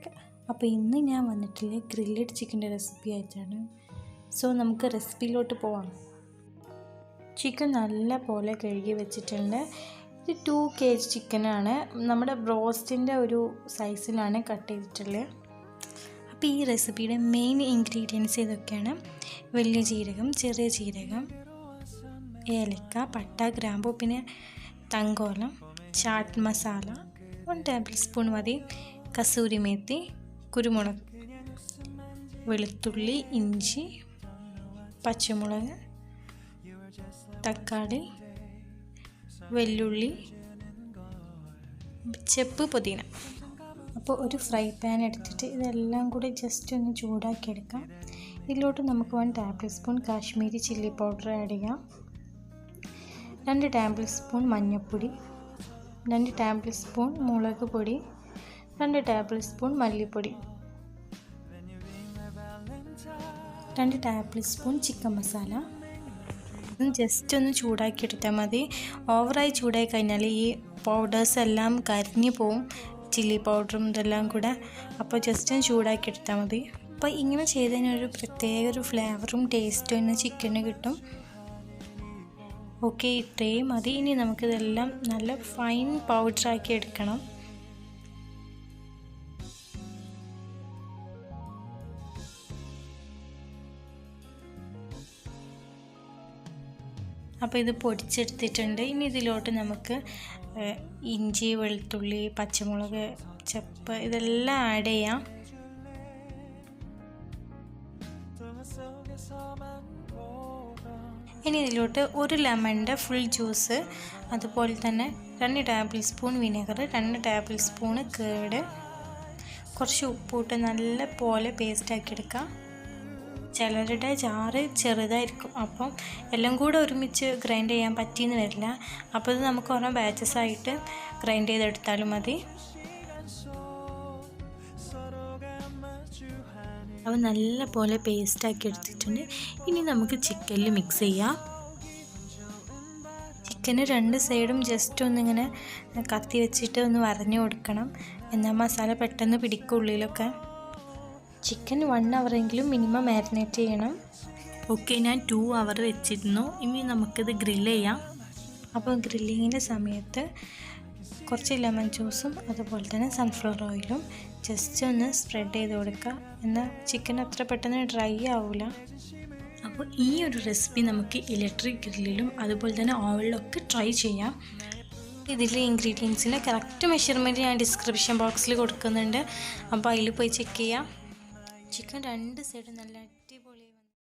Back. അപ്പോൾ ഇന്ന് ഞാൻ വന്നിട്ടുള്ള ഗ്രില്ലഡ് ചിക്കൻ്റെ റെസിപ്പി ആയിട്ടാണ്. സോ നമുക്ക് റെസിപ്പിയിലോട്ട് പോവാം. ചിക്കൻ നല്ല പോലെ കഴുകി വെച്ചിട്ടുണ്ട്. ഇത് 2 kg ചിക്കനാണ്. നമ്മുടെ ബ്രോസ്റ്റിൻ്റെ ഒരു സൈസിലാണ് കട്ട് ചെയ്തിട്ടുള്ളത്. അപ്പോൾ ഈ റെസിപ്പിയുടെ മെയിൻ ഇൻഗ്രീഡിയൻസ് ഇതൊക്കെയാണ്: വലിയ ജീരകം, ചെറിയ ജീരകം, ഏലക്ക, പട്ട, ഗ്രാമ്പു, പിന്നെ തങ്കോലം, ചാട്ട് മസാല 1 tablespoon മതി, കസൂരി മേത്തി, കുരുമുളക്, വെളുത്തുള്ളി, ഇഞ്ചി, പച്ചമുളക്, തക്കാളി, വെല്ലുള്ളി, ചെപ്പ്, പുതിന. അപ്പോൾ ഒരു ഫ്രൈ പാൻ എടുത്തിട്ട് ഇതെല്ലാം കൂടി ജസ്റ്റ് ഒന്ന് ചൂടാക്കിയെടുക്കാം. ഇതിലോട്ട് നമുക്ക് 1 tablespoon Kashmiri chilli powder add ചെയ്യാം, 2 tablespoon മഞ്ഞൾപ്പൊടി, 2 tablespoon മുളക് പൊടി, 2 tablespoon മല്ലിപ്പൊടി, 2 tablespoon ചിക്കൻ മസാല. ജസ്റ്റ് ഒന്ന് ചൂടാക്കിയെടുത്താൽ മതി. ഓവറായി ചൂടായി കഴിഞ്ഞാൽ ഈ പൗഡേഴ്സ് എല്ലാം കരിഞ്ഞു പോവും, ചില്ലി പൗഡറും ഇതെല്ലാം കൂടെ. അപ്പോൾ ജസ്റ്റ് ഒന്ന് ചൂടാക്കിയെടുത്താൽ മതി. അപ്പോൾ ഇങ്ങനെ ചെയ്തതിനൊരു പ്രത്യേക ഒരു ഫ്ലേവറും ടേസ്റ്റും ഇന്ന് ചിക്കന് കിട്ടും. ഓക്കെ, ഇത്രയും മതി. ഇനി നമുക്കിതെല്ലാം നല്ല ഫൈൻ പൗഡറാക്കി എടുക്കണം. അപ്പോൾ ഇത് പൊടിച്ചെടുത്തിട്ടുണ്ട്. ഇനി ഇതിലോട്ട് നമുക്ക് ഇഞ്ചി, വെളുത്തുള്ളി, പച്ചമുളക്, ചെപ്പ് ഇതെല്ലാം ആഡ് ചെയ്യാം. ഇനി ഇതിലോട്ട് 1 ലെമണിൻ്റെ ഫുൾ ജ്യൂസ്, അതുപോലെ തന്നെ 2 tablespoon വിനെഗർ, 2 tablespoon കേട്, കുറച്ച് ഉപ്പിട്ട് നല്ല പോലെ പേസ്റ്റാക്കി എടുക്കാം. ചിലരുടെ ജാറ് ചെറുതായിരിക്കും, അപ്പം എല്ലാം കൂടെ ഒരുമിച്ച് ഗ്രൈൻഡ് ചെയ്യാൻ പറ്റിയെന്ന് വരില്ല. അപ്പോൾ ഇത് നമുക്ക് ഓരോ ബാച്ചസ് ആയിട്ട് ഗ്രൈൻഡ് ചെയ്തെടുത്താലും മതി. അപ്പോൾ നല്ല പോലെ പേസ്റ്റാക്കി എടുത്തിട്ടുണ്ട്. ഇനി നമുക്ക് ചിക്കനിൽ മിക്സ് ചെയ്യാം. ചിക്കന് 2 സൈഡും ജസ്റ്റ് ഒന്നിങ്ങനെ കത്തി വെച്ചിട്ട് ഒന്ന് വരഞ്ഞു കൊടുക്കണം, എന്നാൽ മസാല പെട്ടെന്ന് പിടിക്കും ഉള്ളിലൊക്കെ. ചിക്കൻ 1 hour മിനിമം മാരിനേറ്റ് ചെയ്യണം. ഓക്കെ, ഞാൻ 2 hour വെച്ചിരുന്നു. ഇനി നമുക്കിത് ഗ്രില്ല് ചെയ്യാം. അപ്പോൾ ഗ്രില്ലിങ്ങിൻ്റെ സമയത്ത് കുറച്ച് ലെമൺ ജ്യൂസും അതുപോലെ തന്നെ സൺഫ്ലവർ ഓയിലും ജസ്റ്റ് ഒന്ന് സ്പ്രെഡ് ചെയ്ത് കൊടുക്കുക, എന്നാൽ ചിക്കൻ അത്ര പെട്ടെന്ന് ഡ്രൈ ആവില്ല. അപ്പോൾ ഈ ഒരു റെസിപ്പി നമുക്ക് ഇലക്ട്രിക് ഗ്രില്ലിലും അതുപോലെ തന്നെ ഓവനിലൊക്കെ ട്രൈ ചെയ്യാം. ഇതിലെ ഇൻഗ്രീഡിയൻസിൻ്റെ കറക്റ്റ് മെഷർമെൻറ്റ് ഞാൻ ഡിസ്ക്രിപ്ഷൻ ബോക്സിൽ കൊടുക്കുന്നുണ്ട്. അപ്പോൾ അതിൽ പോയി ചെക്ക് ചെയ്യാം. ചിക്കൻ 2 സൈഡും നല്ല അടിപൊളി